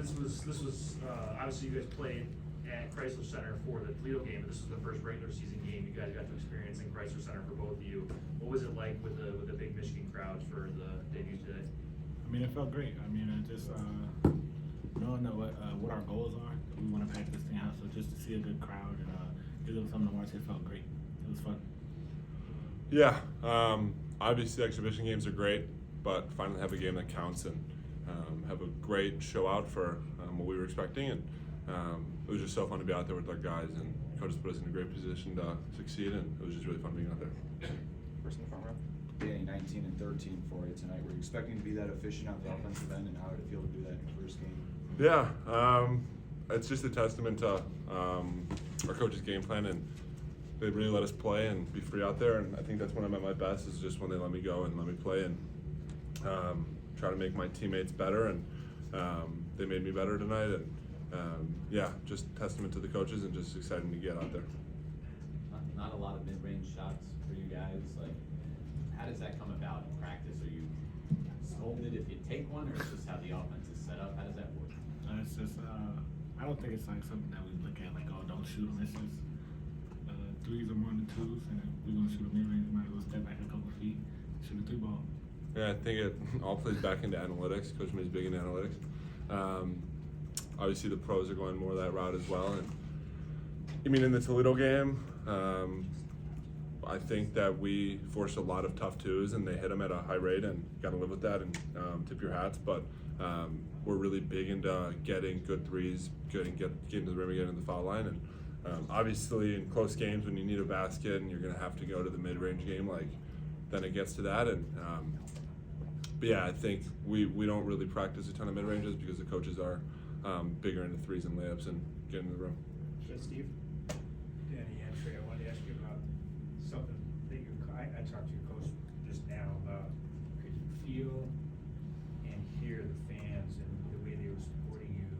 this was obviously you guys played at Chrysler Center for the Toledo game, but this was the first regular season game you guys got to experience in Chrysler Center for both of you. What was it like with the big Michigan crowd for the debut today? I mean, it felt great. I mean, just knowing what our goals are, we want to pack this thing out. So just to see a good crowd and give them something to watch, it felt great. It was fun. Yeah, obviously exhibition games are great, but finally have a game that counts and have a great show out for what we were expecting. And it was just so fun to be out there with our guys, and coaches put us in a great position to succeed, and it was just really fun being out there. First in the front row. Danny, 19 and 13 for you tonight. Were you expecting to be that efficient on the offensive end, and how did it feel to do that in your first game? Yeah, it's just a testament to our coach's game plan, and they really let us play and be free out there. And I think that's when I'm at my best, is just when they let me go and let me play and try to make my teammates better. And they made me better tonight. And yeah, just testament to the coaches and just exciting to get out there. Not a lot of mid-range shots for you guys. Like, how does that come about in practice? Are you scolded if you take one, or is this how the offense is set up? How does that work? It's just, I don't think it's like something that we look at like, oh, don't shoot them. It's just threes are more than twos, and if we're gonna shoot a mid-range, we might as well step back a couple feet, shoot a 3-ball. Yeah, I think it all plays back into analytics. Coach May's big in analytics. Obviously, the pros are going more that route as well. And I mean, in the Toledo game, I think that we forced a lot of tough twos, and they hit them at a high rate, and got to live with that and tip your hats. But we're really big into getting good threes, getting to the rim, and getting to the foul line. And obviously, in close games, when you need a basket and you're going to have to go to the mid-range game, like then it gets to that. And but yeah, I think we don't really practice a ton of mid-ranges because the coaches are bigger into threes and layups and getting to the rim. So Steve? Danny Entry, I wanted to ask you about something that I talked to your coach just now about. Could you feel and hear the fans and the way they were supporting you?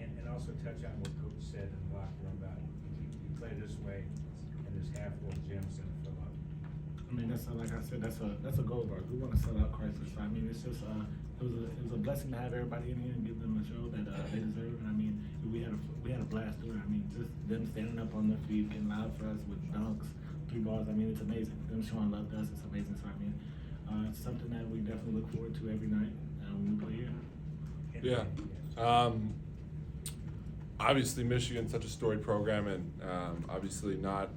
And also touch on what Coach said in the locker room about you play this way and this half-full gym's gonna fill up. I mean, that's like I said, that's a goal of ours. We want to sell out Chrysler. So I mean, it's just it was a blessing to have everybody in here and give them a show that they deserve. And I mean, we had a blast doing it. I mean, just them standing up on their feet, getting loud for us with dunks, 3 balls. I mean, it's amazing. Them showing love to us, it's amazing. So I mean, it's something that we definitely look forward to every night when we play here. Yeah. Obviously, Michigan's such a storied program, and obviously not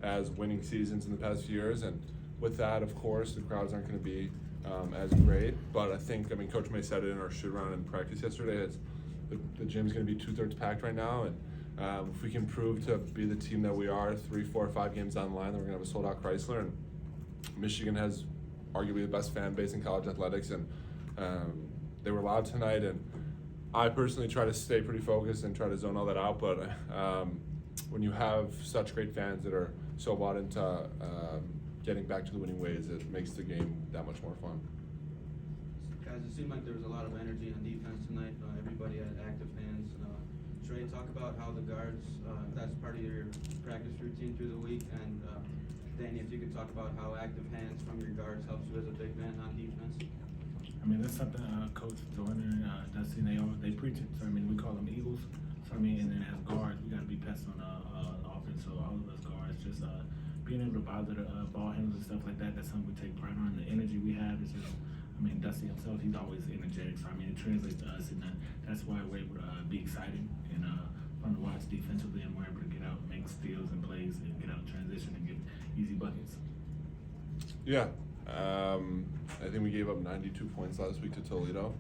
as winning seasons in the past few years. And with that, of course, the crowds aren't going to be as great. But I think, I mean, Coach May said it in our shoot-around in practice yesterday, it's the gym's going to be 2/3 packed right now. And if we can prove to be the team that we are 3, 4, 5 games down the line, then we're going to have a sold-out Chrysler. And Michigan has arguably the best fan base in college athletics. And they were loud tonight. And I personally try to stay pretty focused and try to zone all that out, but when you have such great fans that are so bought into getting back to the winning ways, it makes the game that much more fun. Guys, it seemed like there was a lot of energy on defense tonight. Everybody had active hands. Trey, talk about how the guards, that's part of your practice routine through the week, and Danny, if you could talk about how active hands from your guards helps you as a big man on defense. I mean, that's something Coach Joyner and Dusty, they preach it. So I mean, we call them Eagles. So I mean, and then as guards, we got to be pests on offense. So all of us guards, just being able to bother the ball handlers and stuff like that, that's something we take pride on. The energy we have is just, I mean, Dusty himself, he's always energetic. So I mean, it translates to us, and that's why we're able to be exciting and fun to watch defensively, and we're able to get out, make steals and plays, and get out in transition and get easy buckets. Yeah. I think we gave up 92 points last week to Toledo,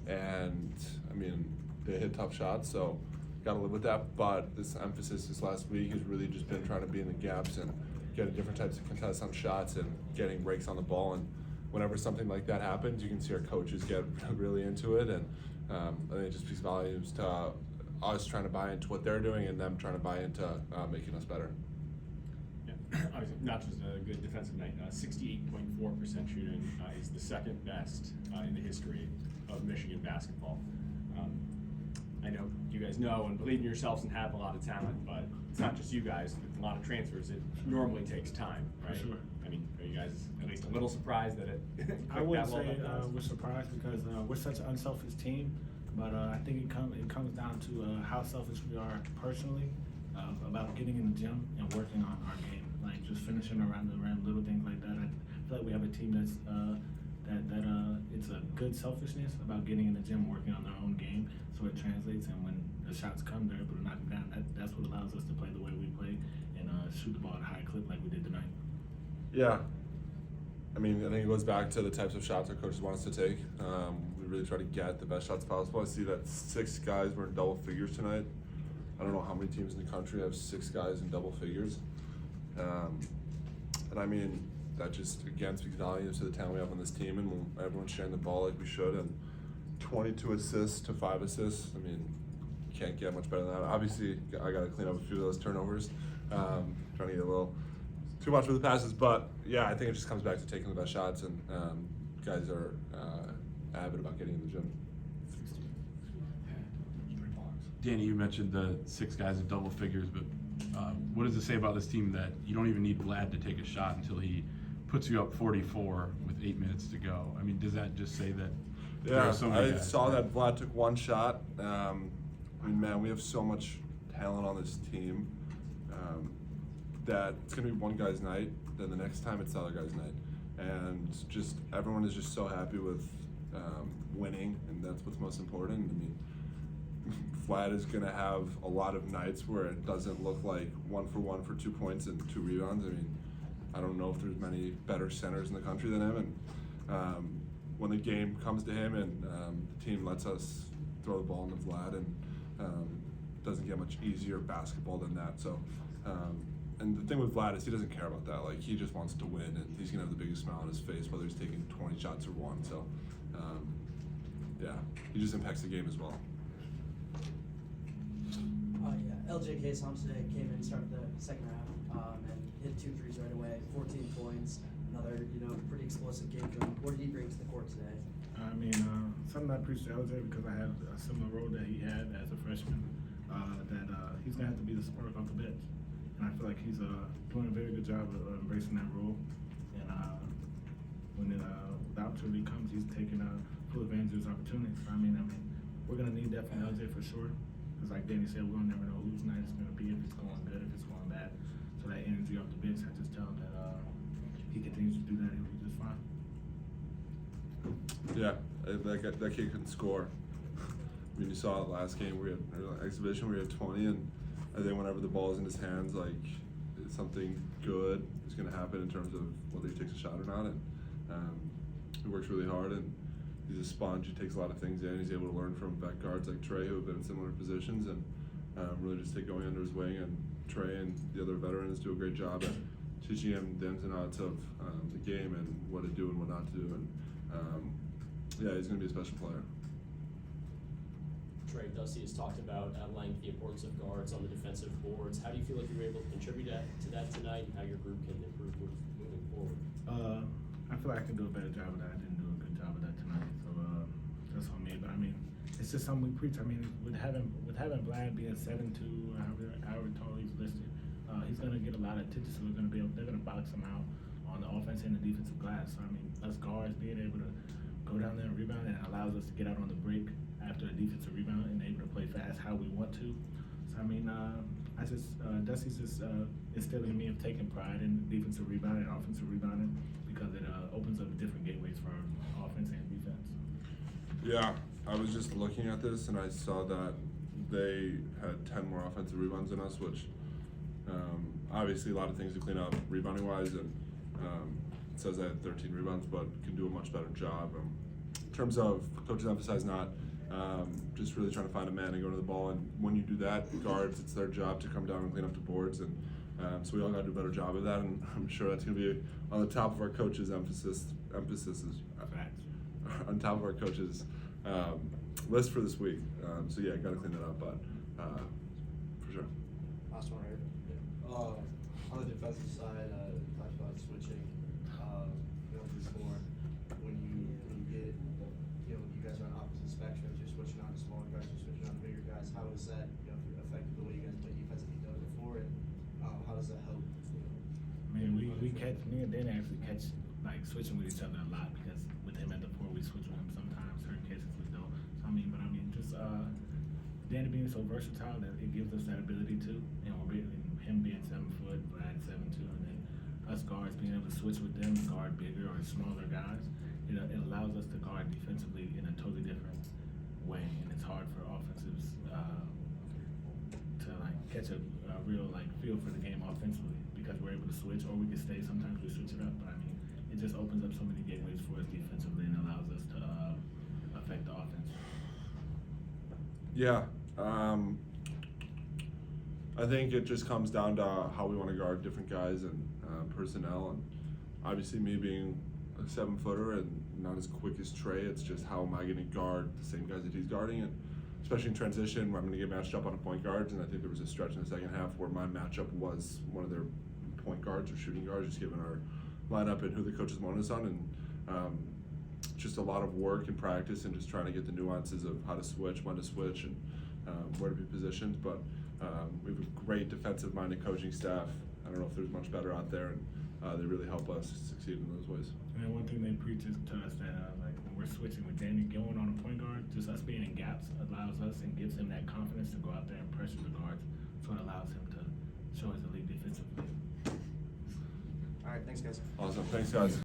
and I mean, they hit tough shots, so got to live with that. But this emphasis this last week has really just been trying to be in the gaps and getting different types of contests on shots and getting breaks on the ball. And whenever something like that happens, you can see our coaches get really into it, and I think it just speaks volumes to us trying to buy into what they're doing and them trying to buy into making us better. Obviously, not just a good defensive night. 68.4% shooting is the second best in the history of Michigan basketball. I know you guys know and believe in yourselves and have a lot of talent, but it's not just you guys. With a lot of transfers, it normally takes time, right? For sure. I mean, are you guys at least a little surprised that it I clicked wouldn't that well say that fast? we're surprised because we're such an unselfish team, but I think it comes down to how selfish we are personally about getting in the gym and working on our game, like just finishing around the rim, little things like that. I feel like we have a team that's it's a good selfishness about getting in the gym, working on their own game, so it translates. And when the shots come, they're able to knock them down. That's what allows us to play the way we play and shoot the ball at a high clip like we did tonight. Yeah. I mean, I think it goes back to the types of shots our coaches want us to take. We really try to get the best shots possible. I see that 6 guys were in double figures tonight. I don't know how many teams in the country have 6 guys in double figures. And I mean, that just, again, speaks volumes to the talent we have on this team, and everyone's sharing the ball like we should. And 22 assists to 5 assists. I mean, you can't get much better than that. Obviously, I got to clean up a few of those turnovers. Trying to get a little too much with the passes, but yeah, I think it just comes back to taking the best shots, and guys are avid about getting in the gym. Danny, you mentioned the 6 guys in double figures, but what does it say about this team that you don't even need Vlad to take a shot until he puts you up 44 with 8 minutes to go? I mean, does that just say that there Yeah, are so many I guys? saw that Vlad took 1 shot. I mean, man, we have so much talent on this team that it's gonna be one guy's night, then the next time it's the other guy's night, and just everyone is just so happy with winning, and that's what's most important. I mean, Vlad is gonna have a lot of nights where it doesn't look like 1 for 1 for 2 points and 2 rebounds. I mean, I don't know if there's many better centers in the country than him, and when the game comes to him and the team lets us throw the ball into Vlad, and doesn't get much easier basketball than that. So, and the thing with Vlad is he doesn't care about that. Like, he just wants to win, and he's gonna have the biggest smile on his face whether he's taking 20 shots or 1. So, yeah, he just impacts the game as well. Yeah, LJ K-Soms today came in, started the second half, and hit 2 threes right away, 14 points, another, pretty explosive game to him. What did he bring to the court today? I mean, something I appreciate LJ because I have a similar role that he had as a freshman, that he's gonna have to be the spark off the bench. And I feel like he's doing a very good job of embracing that role. And when the opportunity comes, he's taking full advantage of his opportunities. So, I mean, we're gonna need that from LJ for sure. Because like Danny said, we'll never know whose night it's gonna be, if it's going good, if it's going bad. So that energy off the bench, I just tell him that he continues to do that, he'll be just fine. Yeah, that kid can score. I mean, you saw it last game. We had exhibition. We had 20, and I think whenever the ball is in his hands, like, something good is going to happen in terms of whether he takes a shot or not. And he works really hard, and he's a sponge. He takes a lot of things in. He's able to learn from vet guards like Tre, who have been in similar positions, and really just take going under his wing. And Tre and the other veterans do a great job at teaching him the ins and outs of the game and what to do and what not to do. And yeah, he's going to be a special player. Tre, Dusty has talked about at length the importance of guards on the defensive boards. How do you feel like you were able to contribute to that tonight, and how your group can improve moving forward? I feel like I can do a better job of that. I didn't do a good job of that tonight, so that's on me. But I mean, it's just something we preach. I mean, with having Vlad being 7'2", however tall he's listed, he's gonna get a lot of attention. So they're gonna box him out on the offense and the defensive glass. So I mean, us guards being able to go down there and rebound, and it allows us to get out on the break after a defensive rebound and able to play fast how we want to. So I mean, Dusty's just instilling in me of taking pride in defensive rebounding and offensive rebounding, because it opens up different gateways for offense and defense. Yeah, I was just looking at this and I saw that they had 10 more offensive rebounds than us, which obviously a lot of things to clean up rebounding wise, and it says I had 13 rebounds, but can do a much better job. In terms of coaches emphasize not just really trying to find a man and go to the ball, and when you do that, guards, it's their job to come down and clean up the boards, and so we all got to do a better job of that, and I'm sure that's going to be on the top of our coaches' emphasis is on top of our coaches' list for this week. So yeah, got to clean that up, but for sure. Last one right here. On the defensive side, you talked about switching, before when you get, you guys are on opposite spectrums, you're switching on to smaller guys, you're switching on to bigger guys. How has that, affected the way you guys play defense? Have you done it before, and how does that help? I mean, we catch, me and Danny actually catch, like, switching with each other a lot, because with him at the 4, we switch with him sometimes, certain cases we don't. So, but just, Danny being so versatile that it gives us that ability to, him being 7 foot, Brad 7'2", and then us guards being able to switch with them, guard bigger or smaller guys, it allows us to guard defensively in a totally different way, and it's hard for offensives, to like catch a real like feel for the game offensively, because we're able to switch, or we can stay. Sometimes we switch it up, but it just opens up so many gateways for us defensively and allows us to affect the offense. Yeah, I think it just comes down to how we want to guard different guys and personnel, and obviously me being a 7-footer and not as quick as Tre, it's just how am I going to guard the same guys that he's guarding, and especially in transition where I'm going to get matched up on a point guard, and I think there was a stretch in the second half where my matchup was one of their point guards or shooting guards, just given our lineup and who the coaches wanted us on, and just a lot of work and practice and just trying to get the nuances of how to switch, when to switch, and where to be positioned. But we have a great defensive-minded coaching staff. I don't know if there's much better out there, and they really help us succeed in those ways. And then one thing they preach is to us that like when we're switching with Danny going on a point guard, just us being in gaps allows us and gives him that confidence to go out there and pressure the guards. So it allows him to show his elite defensive play. All right, thanks, guys. Awesome. Thanks, guys.